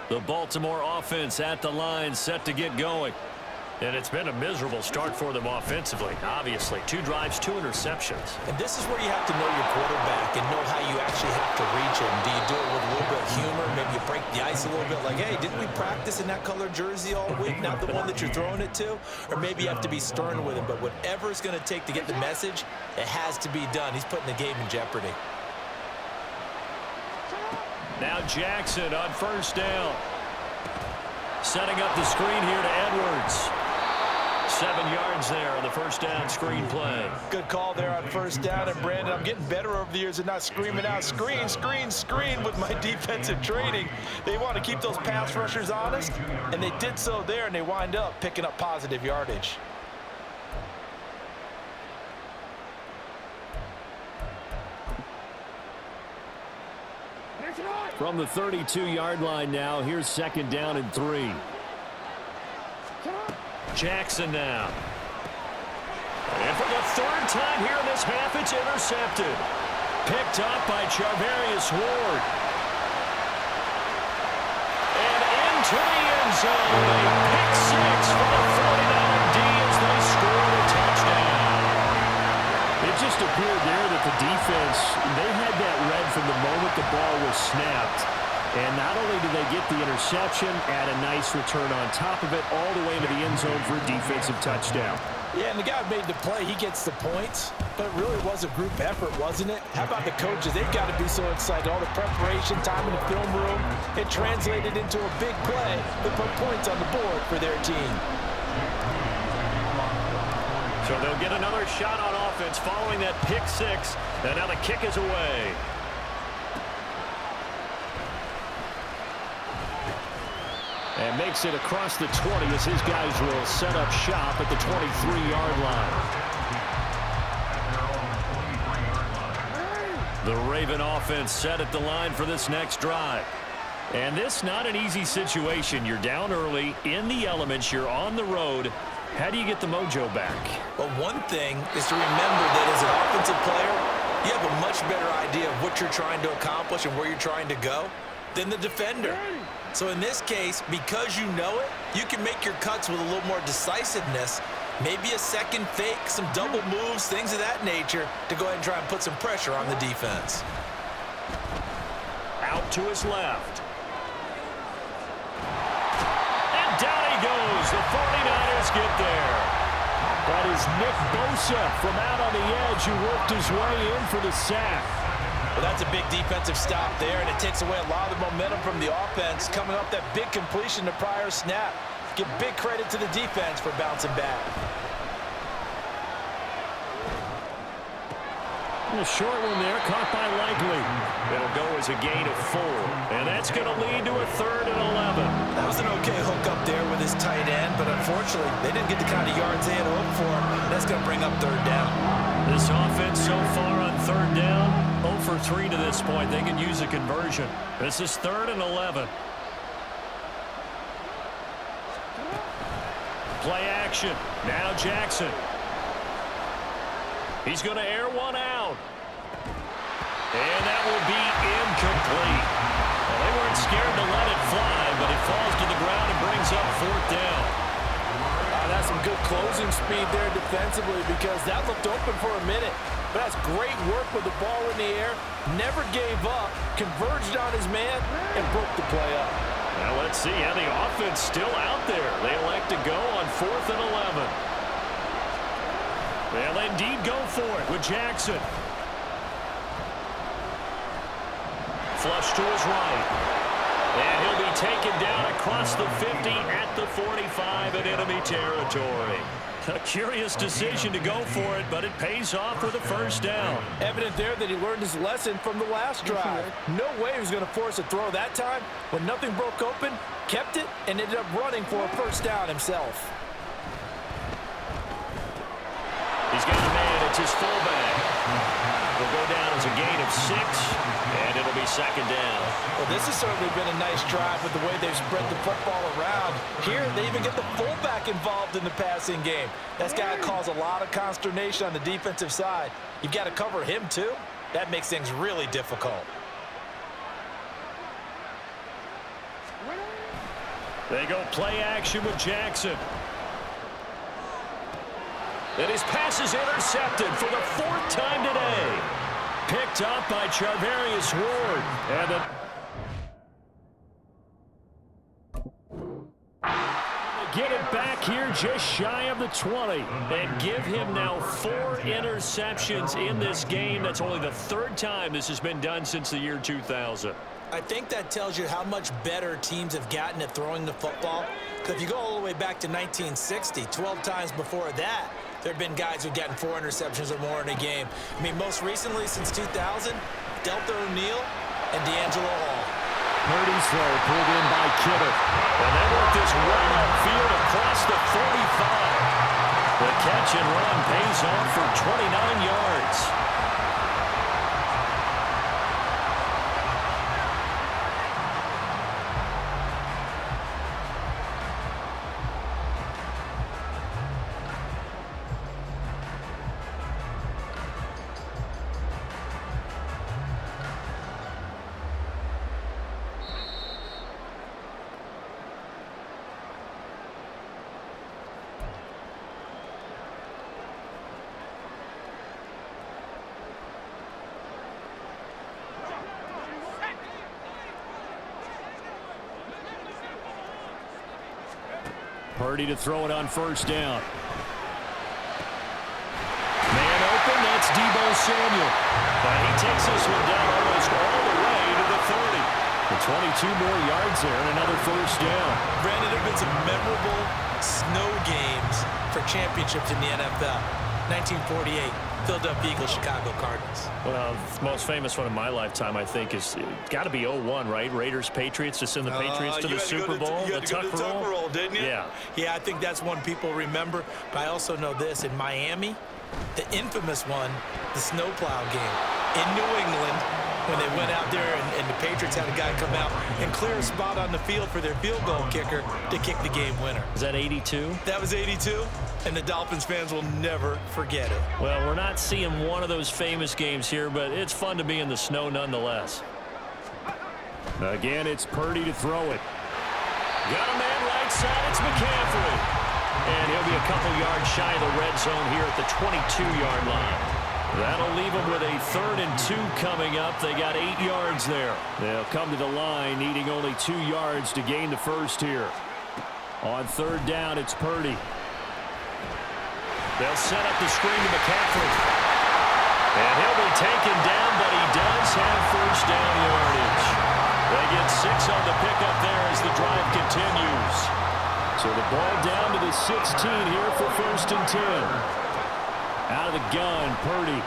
The Baltimore offense at the line, set to get going. And it's been a miserable start for them offensively, obviously. 2 drives, 2 interceptions. And this is where you have to know your quarterback and know how you actually have to reach him. Do you do it with a little bit of humor? Maybe you break the ice a little bit like, hey, didn't we practice in that color jersey all week, not the one that you're throwing it to? Or maybe you have to be stern with him. But whatever it's going to take to get the message, it has to be done. He's putting the game in jeopardy. Now Jackson on first down. Setting up the screen here to Edwards. 7 yards there on the first down screen play. Good call there on first down. And, Brandon, I'm getting better over the years at not screaming out, screen, screen, screen with my defensive training. They want to keep those pass rushers honest, and they did so there, and they wind up picking up positive yardage. From the 32-yard line now, here's second down and 3. Jackson now. And for the 3rd time here in this half, it's intercepted. Picked up by Charvarius Ward. And into the end zone. A pick 6 for the 49er D as they score a touchdown. It just appeared there that the defense, they had that read from the moment the ball was snapped. And not only did they get the interception, add a nice return on top of it, all the way into the end zone for a defensive touchdown. Yeah, and the guy made the play. He gets the points, but it really was a group effort, wasn't it? How about the coaches? They've got to be so excited. All the preparation, time in the film room, it translated into a big play that put points on the board for their team. So they'll get another shot on offense following that pick 6, and now the kick is away. And makes it across the 20 as his guys will set up shop at the 23-yard line. The Raven offense set at the line for this next drive. And this not an easy situation. You're down early, in the elements, you're on the road. How do you get the mojo back? Well, one thing is to remember that as an offensive player, you have a much better idea of what you're trying to accomplish and where you're trying to go than the defender. So in this case, because you know it, you can make your cuts with a little more decisiveness, maybe a second fake, some double moves, things of that nature, to go ahead and try and put some pressure on the defense. Out to his left. And down he goes. The 49ers get there. That is Nick Bosa from out on the edge who worked his way in for the sack. Well, that's a big defensive stop there, and it takes away a lot of the momentum from the offense. Coming up that big completion to prior snap. Give big credit to the defense for bouncing back. A short one there, caught by Likely. It'll go as a gain of 4, and that's going to lead to a 3rd and 11. That was an okay hook up there with his tight end, but unfortunately, they didn't get the kind of yards they had hoped for. That's going to bring up 3rd down. This offense so far on 3rd down, 0 for 3 to this point. They could use a conversion. This is 3rd and 11. Play action. Now Jackson. He's going to air one out. And that will be incomplete. Well, they weren't scared to let it fly, but it falls to the ground and brings up 4th down. That's some good closing speed there defensively because that looked open for a minute. But that's great work with the ball in the air. Never gave up, converged on his man, and broke the play up. Now let's see how the offense still out there. They elect to go on 4th and 11. They'll indeed go for it with Jackson. Flush to his right. And he'll be taken down across the 50 at the 45 in enemy territory. A curious decision to go for it, but it pays off with a 1st down. Evident there that he learned his lesson from the last drive. No way he was going to force a throw that time. When nothing broke open, kept it, and ended up running for a 1st down himself. He's got a man. It's his fullback. Will go down as a gain of 6, and it'll be 2nd down. Well, this has certainly been a nice drive with the way they've spread the football around. Here, they even get the fullback involved in the passing game. That's got to cause a lot of consternation on the defensive side. You've got to cover him, too. That makes things really difficult. They go play action with Jackson. And his pass is intercepted for the 4th time today. Picked up by Charvarius Ward. And get it back here just shy of the 20. And give him now 4 interceptions in this game. That's only the 3rd time this has been done since the year 2000. I think that tells you how much better teams have gotten at throwing the football. Because if you go all the way back to 1960, 12 times before that, there have been guys who've gotten 4 interceptions or more in a game. I mean, most recently since 2000, Delta O'Neal and D'Angelo Hall. Purdy's throw pulled in by Kittle. And they work this right upfield across the 45. The catch and run pays off for 29 yards. Purdy to throw it on 1st down. Man open, that's Deebo Samuel. And he takes this one down almost all the way to the 30. The 22 more yards there and another 1st down. Brandon, there have been some memorable snow games for championships in the NFL. 1948. Philadelphia Eagles, Chicago Cardinals. Well, the most famous one in my lifetime, I think, is got to be 01, right? Raiders, Patriots, to send the Patriots to the Super Bowl. You had to go to the Tuck roll, didn't you? Yeah. Yeah, I think that's one people remember. But I also know this. In Miami, the infamous one, the snowplow game. In New England, when they went out there and the Patriots had a guy come out and clear a spot on the field for their field goal kicker to kick the game winner. Is that 82? That was 82. And the Dolphins fans will never forget it. Well, we're not seeing one of those famous games here, but it's fun to be in the snow nonetheless. Again, it's Purdy to throw it. Got a man right side, it's McCaffrey. And he'll be a couple yards shy of the red zone here at the 22-yard line. That'll leave them with a 3rd and 2 coming up. They got 8 yards there. They'll come to the line needing only 2 yards to gain the 1st here. On 3rd down, it's Purdy. They'll set up the screen to McCaffrey. And he'll be taken down, but he does have 1st down yardage. They get 6 on the pickup there as the drive continues. So the ball down to the 16 here for 1st and 10. Out of the gun, Purdy.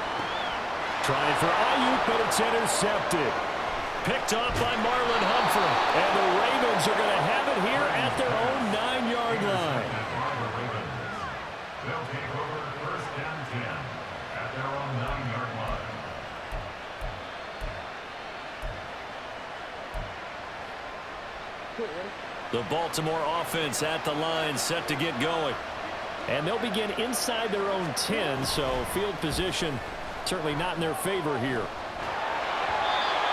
Trying for Ayuk, but it's intercepted. Picked off by Marlon Humphrey. And the Ravens are going to have it here at their own 9-yard line. They'll take over 1st and 10 at their own 9-yard line. The Baltimore offense at the line, set to get going. And they'll begin inside their own 10, so field position certainly not in their favor here.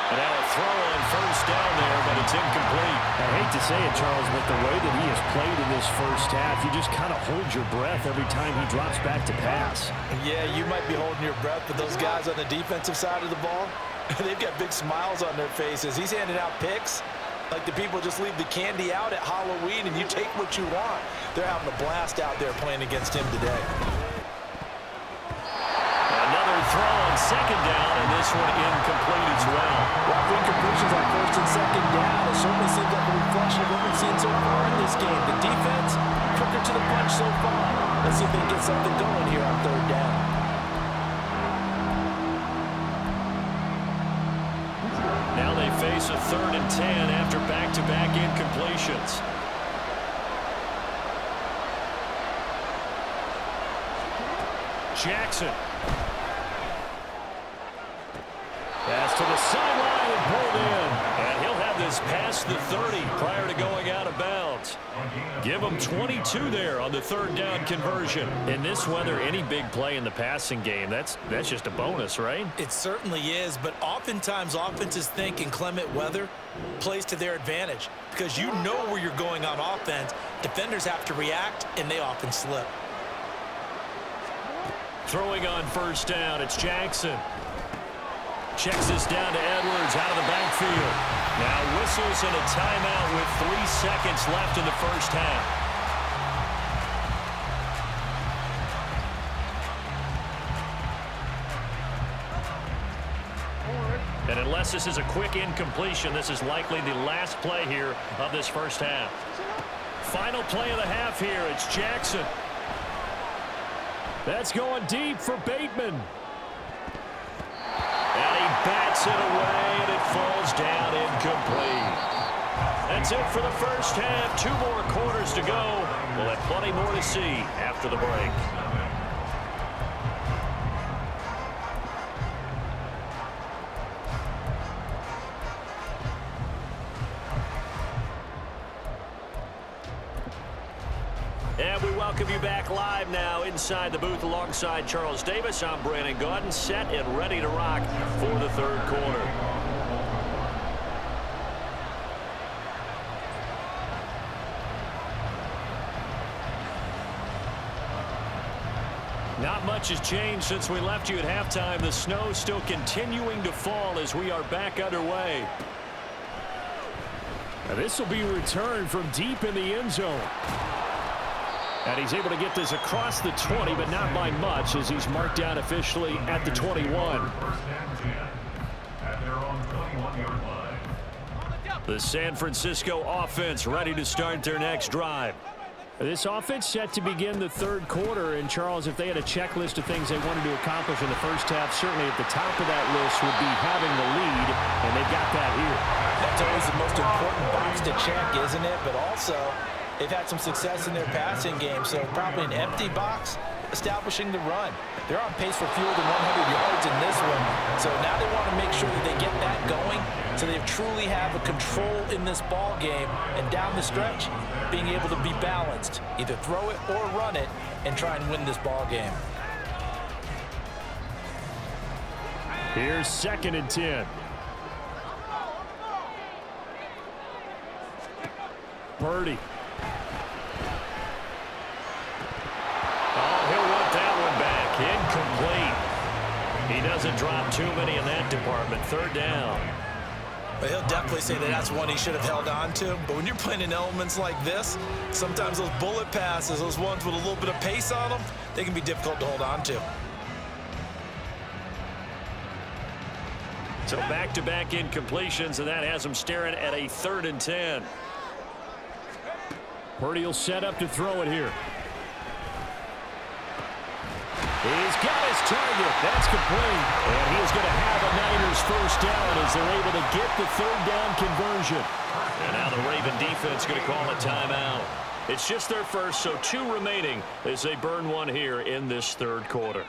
And now a throw on 1st down there, but it's incomplete. I hate to say it, Charles, but the way that he has played in this 1st half, you just kind of hold your breath every time he drops back to pass. Yeah, you might be holding your breath, but those guys on the defensive side of the ball, they've got big smiles on their faces. He's handing out picks like the people just leave the candy out at Halloween and you take what you want. They're having a blast out there playing against him today. Another throw on 2nd down, and this one incomplete as well. Well, for incompletions on 1st and 2nd down, it certainly seems like a reflection of what we've seen so far in this game. The defense, quicker to the punch so far. Let's see if they can get something going here on 3rd down. Now they face a 3rd and 10 after back-to-back incompletions. Jackson. Pass to the sideline and pulled in. And he'll have this past the 30 prior to going out of bounds. Give him 22 there on the 3rd down conversion. In this weather, any big play in the passing game, that's just a bonus, right? It certainly is, but oftentimes offenses think in inclement weather, plays to their advantage because you know where you're going on offense. Defenders have to react, and they often slip. Throwing on first down, it's Jackson. Checks this down to Edwards out of the backfield. Now whistles and a timeout with 3 seconds left in the first half. And unless this is a quick incompletion, this is likely the last play here of this first half. Final play of the half here. It's Jackson. That's going deep for Bateman. And he bats it away, and it falls down incomplete. That's it for the first half. 2 more quarters to go. We'll have plenty more to see after the break. And we welcome you back live now inside the booth alongside Charles Davis. I'm Brandon Gaudin, set and ready to rock for the third quarter. Not much has changed since we left you at halftime. The snow still continuing to fall as we are back underway. Now this will be returned from deep in the end zone. And he's able to get this across the 20, but not by much as he's marked down officially at the 21. First and 10 at their own 21-yard line. The San Francisco offense ready to start their next drive. This offense set to begin the third quarter. And, Charles, if they had a checklist of things they wanted to accomplish in the first half, certainly at the top of that list would be having the lead, and they've got that here. That's always the most important box to check, isn't it? But also, they've had some success in their passing game, so probably an empty box establishing the run. They're on pace for fewer than 100 yards in this one, so now they want to make sure that they get that going so they truly have a control in this ball game, and down the stretch, being able to be balanced, either throw it or run it, and try and win this ball game. Here's 2nd and 10. Purdy. Incomplete. He doesn't drop too many in that department. 3rd down. But he'll definitely say that that's one he should have held on to. But when you're playing in elements like this, sometimes those bullet passes, those ones with a little bit of pace on them, they can be difficult to hold on to. So back-to-back incompletions, and that has him staring at a 3rd and 10. Purdy will set up to throw it here. He's got his target. That's complete. And he's going to have a Niners first down as they're able to get the 3rd down conversion. And now the Raven defense going to call a timeout. It's just their first, so 2 remaining as they burn one here in this 3rd quarter.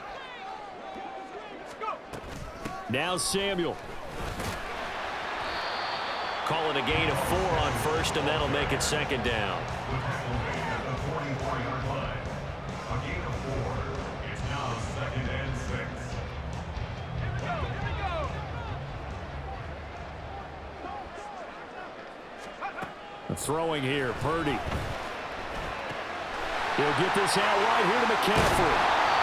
Now Samuel. Call it a gain of 4 on first, and that'll make it 2nd down. At the 44-yard line. A gain of 4. It's now 2nd and 6. Throwing here, Purdy. He'll get this out right here to McCaffrey.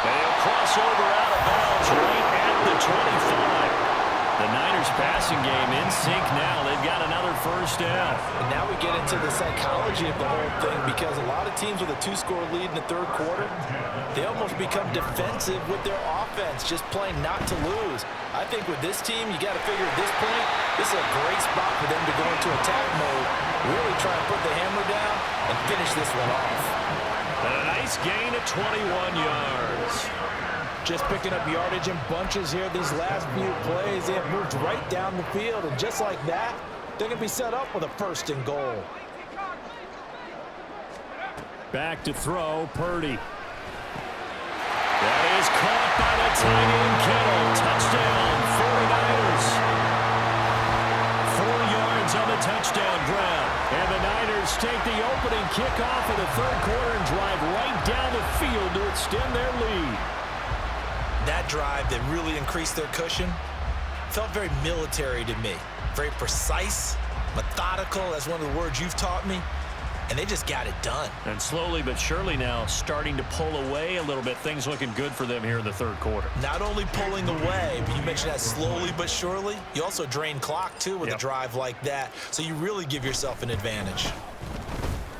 They'll cross over out of bounds right at the 25. The Niners passing game in sync now. They've got another first down. And now we get into the psychology of the whole thing, because a lot of teams with a 2-score lead in the 3rd quarter, they almost become defensive with their offense, just playing not to lose. I think with this team, you got to figure at this point, this is a great spot for them to go into attack mode, really try and put the hammer down and finish this one off. And a nice gain of 21 yards. Just picking up yardage in bunches here these last few plays. They have moved right down the field, and just like that, they're going to be set up with a 1st and goal. Back to throw, Purdy. That is caught by the tight end, Kittle. Touchdown, 49ers. 4 yards on the touchdown ground. And the Niners take the opening kickoff of the 3rd quarter and drive right down the field to extend their lead. That drive that really increased their cushion felt very military to me. Very precise, methodical. That's one of the words you've taught me. And they just got it done. And slowly but surely now starting to pull away a little bit. Things looking good for them here in the third quarter. Not only pulling away, but you mentioned that slowly but surely. You also drain clock, too, with a drive like that. So you really give yourself an advantage.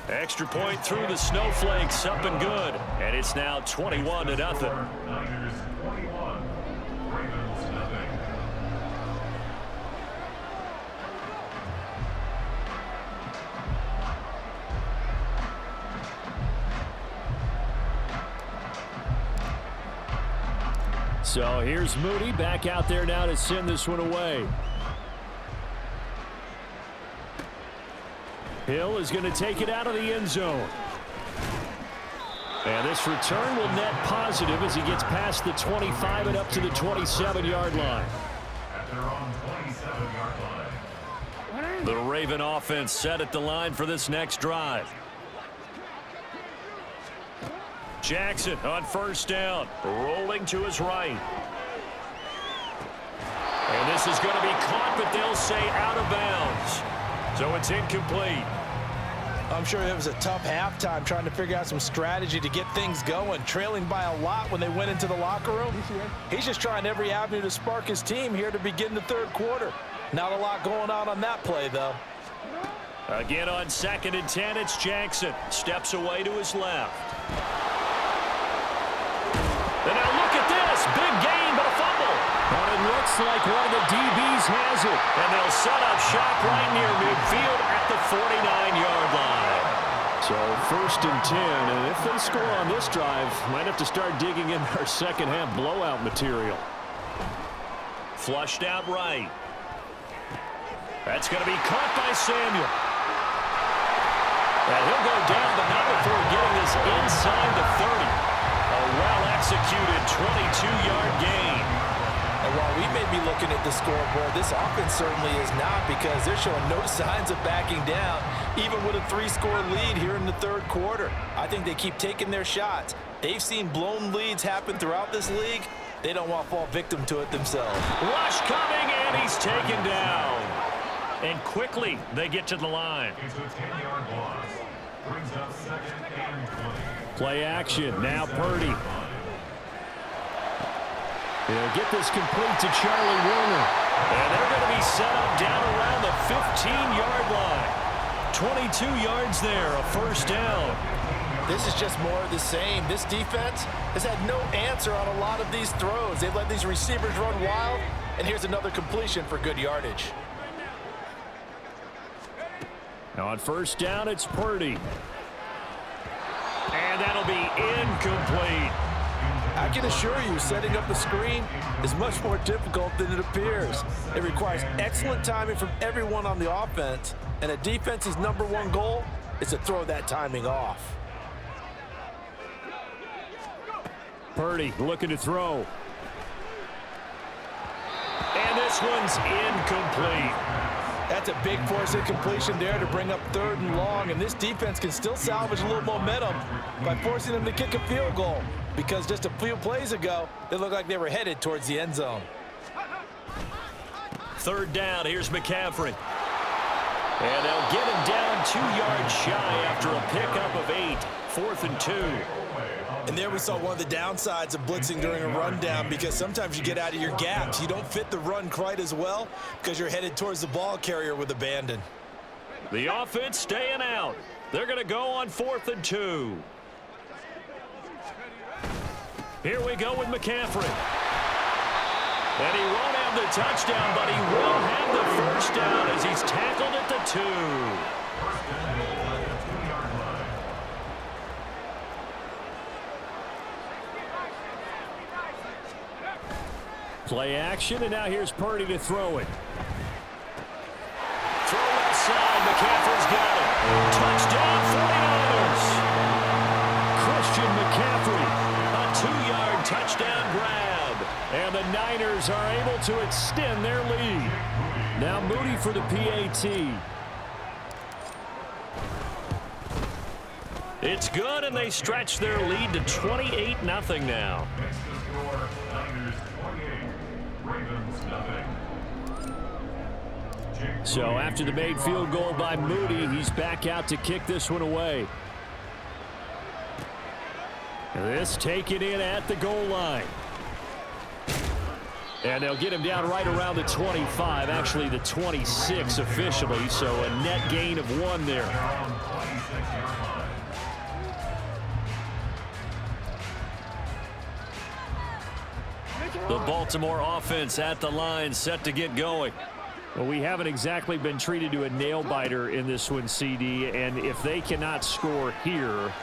Extra point through the snowflakes, up and good. And it's now 21-0. Niners 21, Ravens nothing. So here's Moody back out there now to send this one away. Hill is going to take it out of the end zone. And this return will net positive as he gets past the 25 and up to the 27-yard line. At their own 27-yard line. The Raven offense set at the line for this next drive. Jackson on first down, rolling to his right. And this is going to be caught, but they'll say out of bounds. So it's incomplete. I'm sure it was a tough halftime trying to figure out some strategy to get things going, trailing by a lot when they went into the locker room. He's just trying every avenue to spark his team here to begin the third quarter. Not a lot going on that play, though. Again on 2nd and 10, it's Jackson. Steps away to his left. And now look at this. Big gain, but a fumble. And it looks like one of the DBs has it. And they'll set up shop right near midfield at the 49-yard line. So 1st and 10, and if they score on this drive, might have to start digging in our second half blowout material. Flushed out right. That's going to be caught by Samuel. And he'll go down, but not before getting this inside the 30. A well-executed 22-yard gain. And while we may be looking at the scoreboard, this offense certainly is not, because they're showing no signs of backing down, even with a 3-score lead here in the third quarter. I think they keep taking their shots. They've seen blown leads happen throughout this league. They don't want to fall victim to it themselves. Rush coming, and he's taken down. And quickly, they get to the line. It's a 10-yard loss. Brings up 2nd and 20. Play action, now Purdy. He'll get this complete to Charlie Warner. And they're going to be set up down around the 15-yard line. 22 yards there, a first down. This is just more of the same. This defense has had no answer on a lot of these throws. They've let these receivers run wild, and here's another completion for good yardage. Now on first down, it's Purdy. And that'll be incomplete. I can assure you, setting up a screen is much more difficult than it appears. It requires excellent timing from everyone on the offense, and a defense's #1 goal is to throw that timing off. Purdy looking to throw. And this one's incomplete. That's a big force incompletion there to bring up 3rd and long, and this defense can still salvage a little momentum by forcing them to kick a field goal, because just a few plays ago, they looked like they were headed towards the end zone. 3rd down, here's McCaffrey. And they'll get him down 2 yards shy after a pickup of 8. 4th and 2. And there we saw one of the downsides of blitzing during a rundown, because sometimes you get out of your gaps. You don't fit the run quite as well because you're headed towards the ball carrier with abandon. The offense staying out. They're going to go on 4th and 2. Here we go with McCaffrey. And he won't have the touchdown, but he will have the first down as he's tackled at the 2. Play action, and now here's Purdy to throw it. Throw left side, McCaffrey's got it. Touchdown, 49ers. Christian McCaffrey, a 2-yard touchdown grab. And the Niners are able to extend their lead. Now Moody for the PAT. It's good, and they stretch their lead to 28-0 now. Next to score, Niners 28, Ravens nothing. So after the made field goal by Moody, he's back out to kick this one away. This taken in at the goal line. And they'll get him down right around the 25, actually the 26 officially, so a net gain of 1 there. The Baltimore offense at the line, set to get going. Well, we haven't exactly been treated to a nail-biter in this one, CD, and if they cannot score here,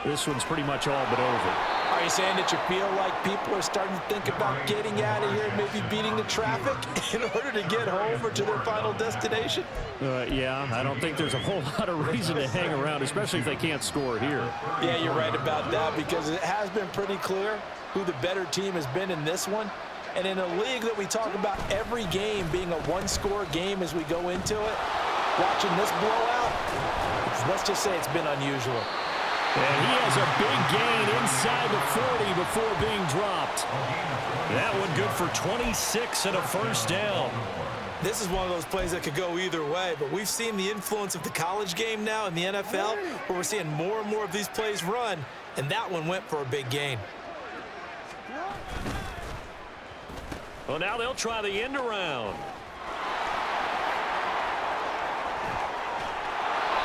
this one's pretty much all but over. Are you saying that you feel like people are starting to think about getting out of here and maybe beating the traffic in order to get home or to their final destination? Yeah, I don't think there's a whole lot of reason to hang around, especially if they can't score here. Yeah, you're right about that, because it has been pretty clear who the better team has been in this one. And in a league that we talk about every game being a one-score game as we go into it, watching this blowout, let's just say it's been unusual. And he has a big gain inside the 40 before being dropped. That one good for 26 and a first down. This is one of those plays that could go either way, but we've seen the influence of the college game now in the NFL, where we're seeing more and more of these plays run, and that one went for a big gain. Well, now they'll try the end around.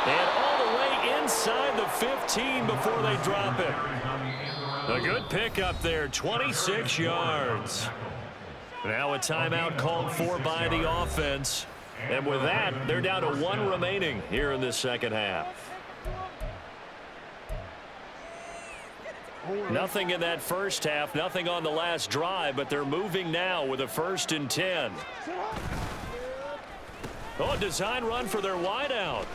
And all the way inside the 15 before they drop it. A good pickup there, 26 yards. Now a timeout called for by the offense. And with that, they're down to 1 remaining here in this second half. Nothing in that first half, nothing on the last drive, but they're moving now with a 1st and 10. Oh, design run for their wideout.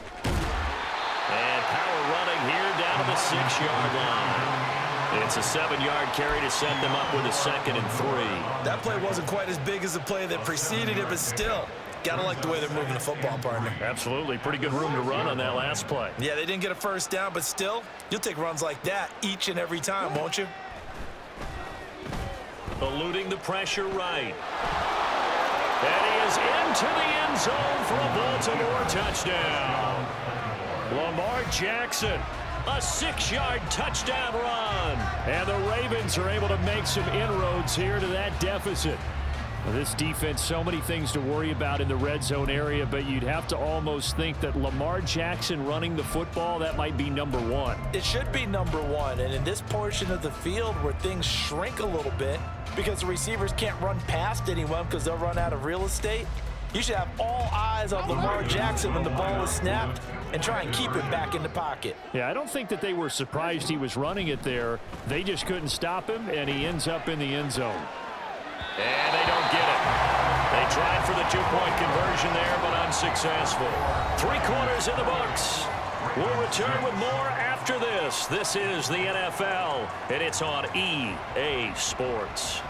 And power running here down to the 6-yard line. It's a 7-yard carry to send them up with a 2nd and 3. That play wasn't quite as big as the play that preceded it, but still, gotta like the way they're moving the football, partner. Absolutely. Pretty good room to run on that last play. Yeah, they didn't get a first down, but still, you'll take runs like that each and every time, won't you? Eluding the pressure right. And he is into the end zone for a Baltimore touchdown. Lamar Jackson, a 6-yard touchdown run. And the Ravens are able to make some inroads here to that deficit. Well, this defense, so many things to worry about in the red zone area, but you'd have to almost think that Lamar Jackson running the football, that might be number 1. It should be number 1, and in this portion of the field where things shrink a little bit because the receivers can't run past anyone because they'll run out of real estate, you should have all eyes on Lamar Jackson when the ball is snapped and try and keep it back in the pocket. Yeah, I don't think that they were surprised he was running it there. They just couldn't stop him, and he ends up in the end zone. And they don't get it. They tried for the 2-point conversion there, but unsuccessful. 3 quarters in the books. We'll return with more after this. This is the NFL, and it's on EA Sports.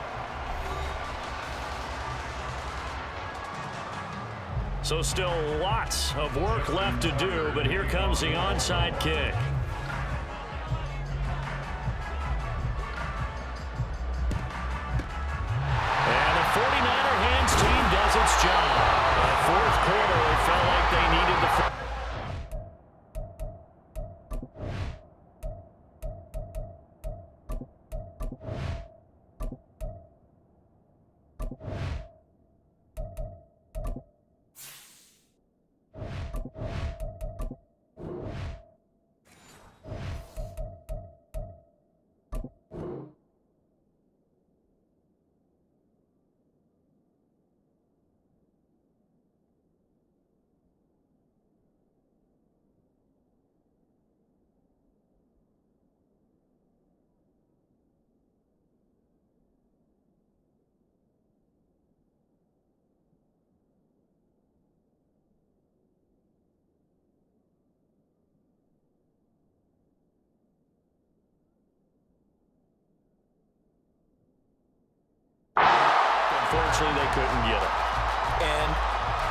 So still lots of work left to do, but here comes the onside kick. And the 49er hands team does its job. The 4th quarter, it felt like they needed the... Unfortunately, they couldn't get it. And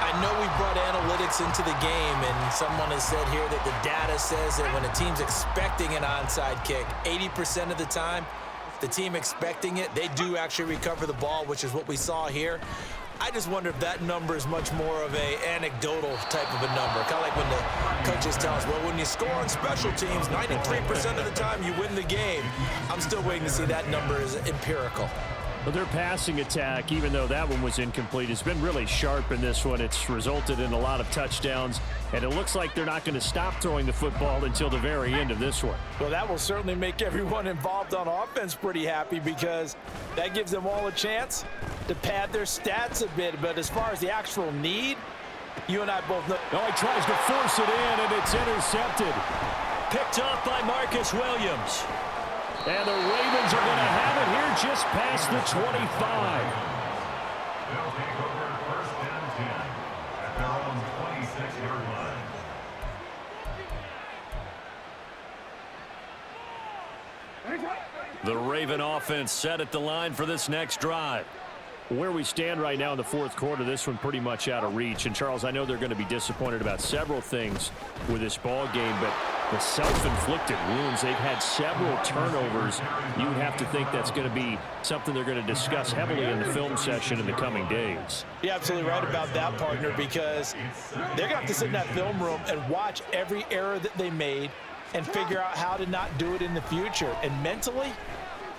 I know we brought analytics into the game, and someone has said here that the data says that when a team's expecting an onside kick, 80% of the time, the team expecting it, they do actually recover the ball, which is what we saw here. I just wonder if that number is much more of a anecdotal type of a number. Kind of like when the coaches tell us, well, when you score on special teams, 93% of the time you win the game. I'm still waiting to see that number is empirical. Well, their passing attack, even though that one was incomplete, has been really sharp in this one. It's resulted in a lot of touchdowns, and it looks like they're not going to stop throwing the football until the very end of this one. Well, that will certainly make everyone involved on offense pretty happy because that gives them all a chance to pad their stats a bit. But as far as the actual need, you and I both know. Oh, he tries to force it in, and it's intercepted. Picked off by Marcus Williams. And the Ravens are going to have it here just past the 25. They'll take over first and 10 at their own 26-yard line. The Raven offense set at the line for this next drive. Where we stand right now in the fourth quarter, this one pretty much out of reach. And, Charles, I know they're going to be disappointed about several things with this ball game, but the self-inflicted wounds, they've had several turnovers. You would have to think that's going to be something they're going to discuss heavily in the film session in the coming days. You're absolutely right about that, partner, because they're going to have to sit in that film room and watch every error that they made and figure out how to not do it in the future. And mentally,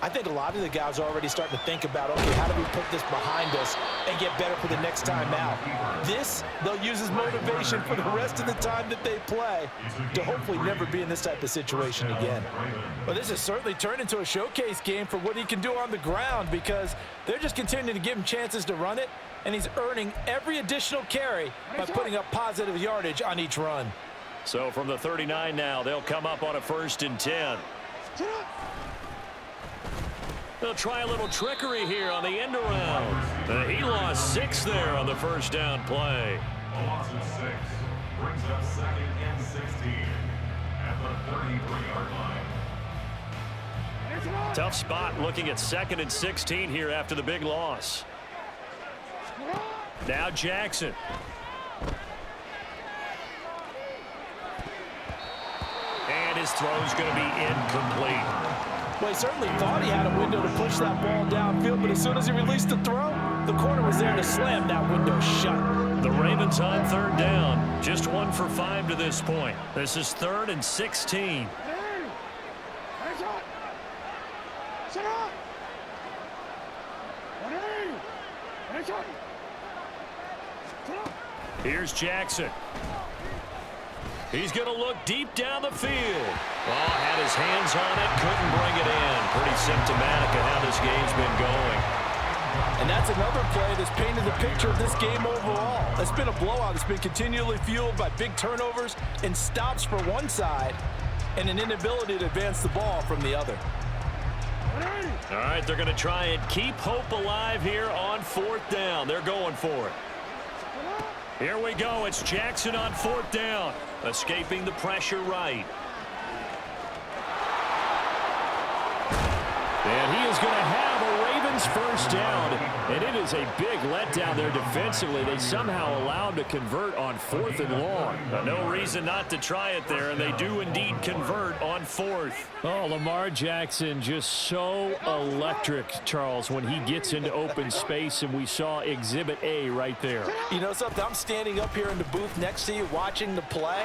I think a lot of the guys are already starting to think about, okay, how do we put this behind us and get better for the next time out? This, they'll use as motivation for the rest of the time that they play to hopefully never be in this type of situation again. Well, this has certainly turned into a showcase game for what he can do on the ground because they're just continuing to give him chances to run it, and he's earning every additional carry by putting up positive yardage on each run. So from the 39 now, they'll come up on a 1st and 10. They'll try a little trickery here on the end around. He lost 6 there on the first down play. A loss of 6 brings up 2nd and 16 at the 33-yard line. Tough spot looking at 2nd and 16 here after the big loss. Now Jackson. And his throw's going to be incomplete. Well, he certainly thought he had a window to push that ball downfield, but as soon as he released the throw, the corner was there to slam that window shut. The Ravens on 3rd down. Just 1 for 5 to this point. This is 3rd and 16. Here's Jackson. He's going to look deep down the field. Oh, had his hands on it, couldn't bring it in. Pretty symptomatic of how this game's been going. And that's another play that's painted the picture of this game overall. It's been a blowout. It's been continually fueled by big turnovers and stops for one side and an inability to advance the ball from the other. All right, they're going to try and keep hope alive here on 4th down. They're going for it. Here we go. It's Jackson on 4th down. Escaping the pressure right. And he is going to have a Ravens first down. And it is a big letdown there defensively. They somehow allowed to convert on 4th and long. No reason not to try it there, and they do indeed convert on 4th. Oh, Lamar Jackson just so electric, Charles, when he gets into open space, and we saw Exhibit A right there. You know something? I'm standing up here in the booth next to you watching the play.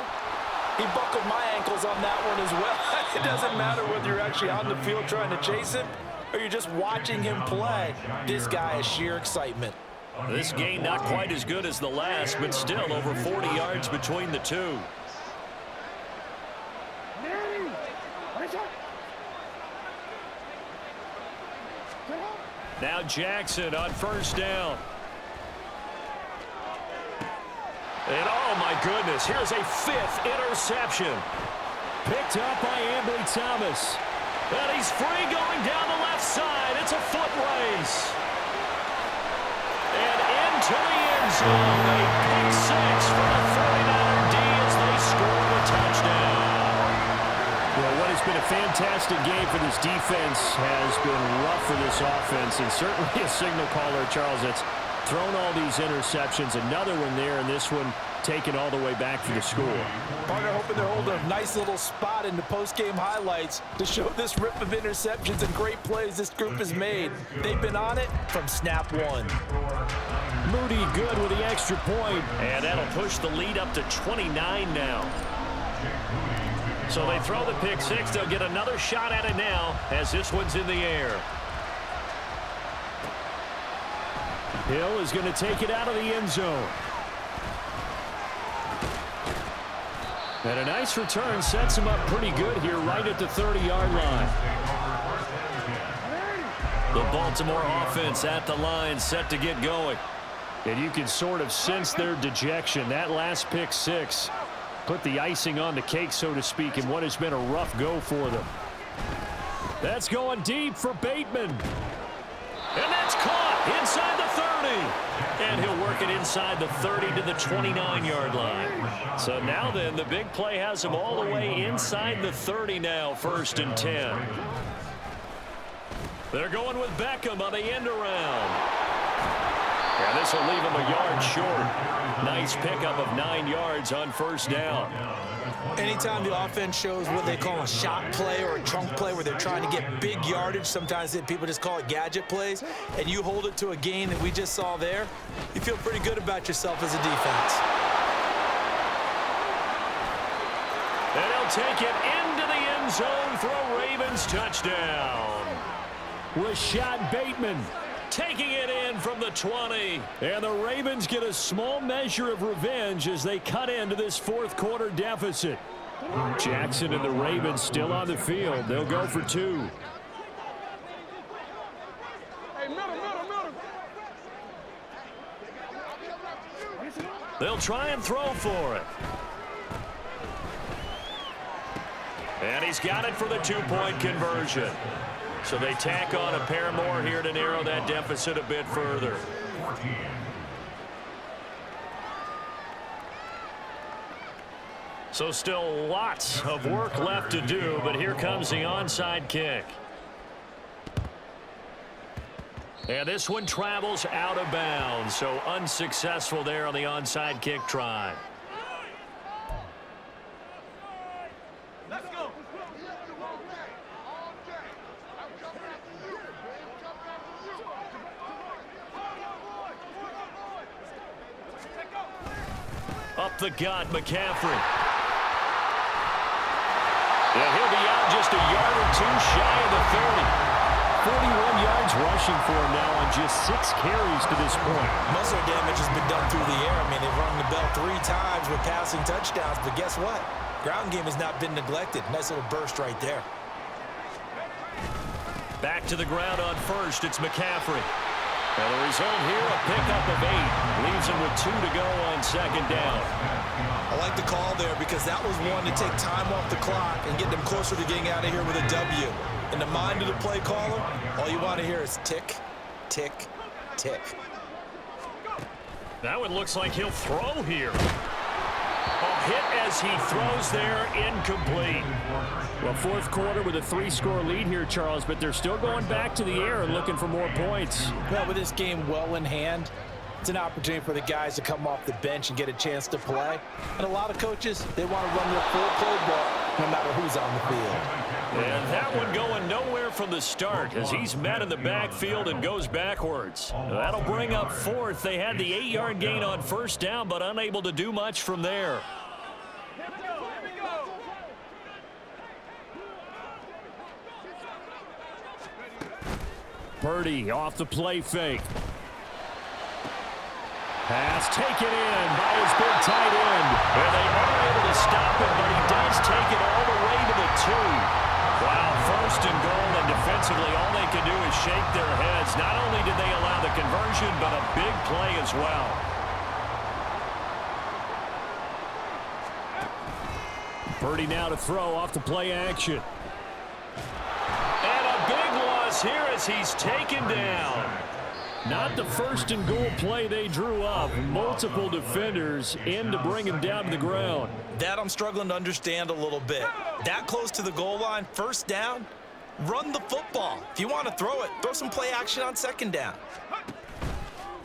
He buckled my ankles on that one as well. It doesn't matter whether you're actually on the field trying to chase him or you're just watching him play. This guy is sheer excitement. This game not quite as good as the last, but still over 40 yards between the two. Now Jackson on 1st down. And oh my goodness, here's a 5th interception. Picked up by Ambry Thomas. And he's free going down the left side. It's a foot race. And into the end zone. A pick 6 for the 49er D as they score the touchdown. Well, what has been a fantastic game for this defense has been rough for this offense, and certainly a signal caller, Charles, that's thrown all these interceptions. Another one there, and this one taken all the way back for the score. Partner hoping they're holding a nice little spot in the post-game highlights to show this rip of interceptions and great plays this group has made. They've been on it from snap one. Moody good with the extra point. And that'll push the lead up to 29 now. So they throw the pick six. They'll get another shot at it now as this one's in the air. Hill is going to take it out of the end zone. And a nice return sets him up pretty good here right at the 30-yard line. The Baltimore offense at the line set to get going. And you can sort of sense their dejection. That last pick six put the icing on the cake, so to speak, in what has been a rough go for them. That's going deep for Bateman. And that's caught inside the 30. And he'll work it inside the 30 to the 29-yard line. So now then, the big play has him all the way inside the 30 now, 1st and 10. They're going with Beckham on the end around. Yeah, this will leave him a yard short. Nice pickup of 9 yards on 1st down. Anytime the offense shows what they call a shot play or a chunk play where they're trying to get big yardage, sometimes people just call it gadget plays, and you hold it to a gain that we just saw there, you feel pretty good about yourself as a defense. And he'll take it into the end zone for a Ravens touchdown. Rashad Bateman taking it in from the 20. And the Ravens get a small measure of revenge as they cut into this 4th quarter deficit. Jackson and the Ravens still on the field. They'll go for 2. They'll try and throw for it. And he's got it for the 2-point conversion. So they tack on a pair more here to narrow that deficit a bit further. So still lots of work left to do, but here comes the onside kick. And this one travels out of bounds, so unsuccessful there on the onside kick try. Up the gut, McCaffrey. Yeah, he'll be out just a yard or 2 shy of the 30. 41 yards rushing for him now on just 6 carries to this point. Most of their damage has been done through the air. I mean, they've rung the bell 3 times with passing touchdowns, but guess what? Ground game has not been neglected. Nice little burst right there. Back to the ground on 1st, it's McCaffrey. And the result here, a pickup of 8. Leaves him with 2 to go on 2nd down. I like the call there because that was one to take time off the clock and get them closer to getting out of here with a W. In the mind of the play caller, all you want to hear is tick, tick, tick. That one looks like he'll throw here. A hit as he throws there, incomplete. Well, 4th quarter with a 3-score lead here, Charles, but they're still going back to the air and looking for more points. Well, with this game well in hand, it's an opportunity for the guys to come off the bench and get a chance to play. And a lot of coaches, they want to run their full playbook no matter who's on the field. And that one going nowhere from the start as he's met in the backfield and goes backwards. That'll bring up 4th. They had the 8-yard gain on 1st down, but unable to do much from there. Purdy off the play fake. Pass taken in by his big tight end. And they are able to stop him, but he does take it all the way to the 2. Wow, 1st and goal, and defensively all they can do is shake their heads. Not only did they allow the conversion, but a big play as well. Purdy now to throw off the play action. And a big loss here as he's taken down. Not the 1st and goal play they drew up. Multiple defenders in to bring him down to the ground. That I'm struggling to understand a little bit. That close to the goal line, 1st down, run the football. If you want to throw it, throw some play action on 2nd down.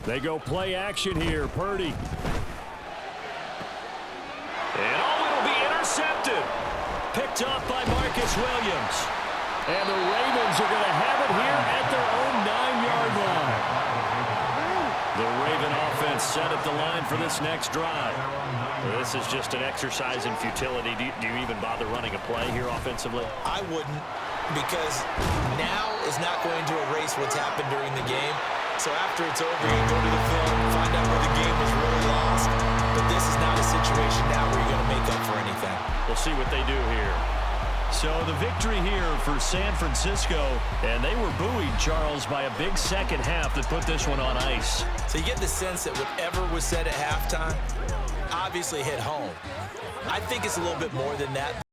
They go play action here, Purdy. And it'll be intercepted. Picked off by Marcus Williams. And the Ravens are going to have it here at their own 9-yard line. The Raven offense set at the line for this next drive. Well, this is just an exercise in futility. Do you even bother running a play here offensively? I wouldn't, because now is not going to erase what's happened during the game. So after it's over, you go to the film, find out where the game was really lost. But this is not a situation now where you're going to make up for anything. We'll see what they do here. So the victory here for San Francisco, and they were buoyed, Charles, by a big second half that put this one on ice. So you get the sense that whatever was said at halftime obviously hit home. I think it's a little bit more than that.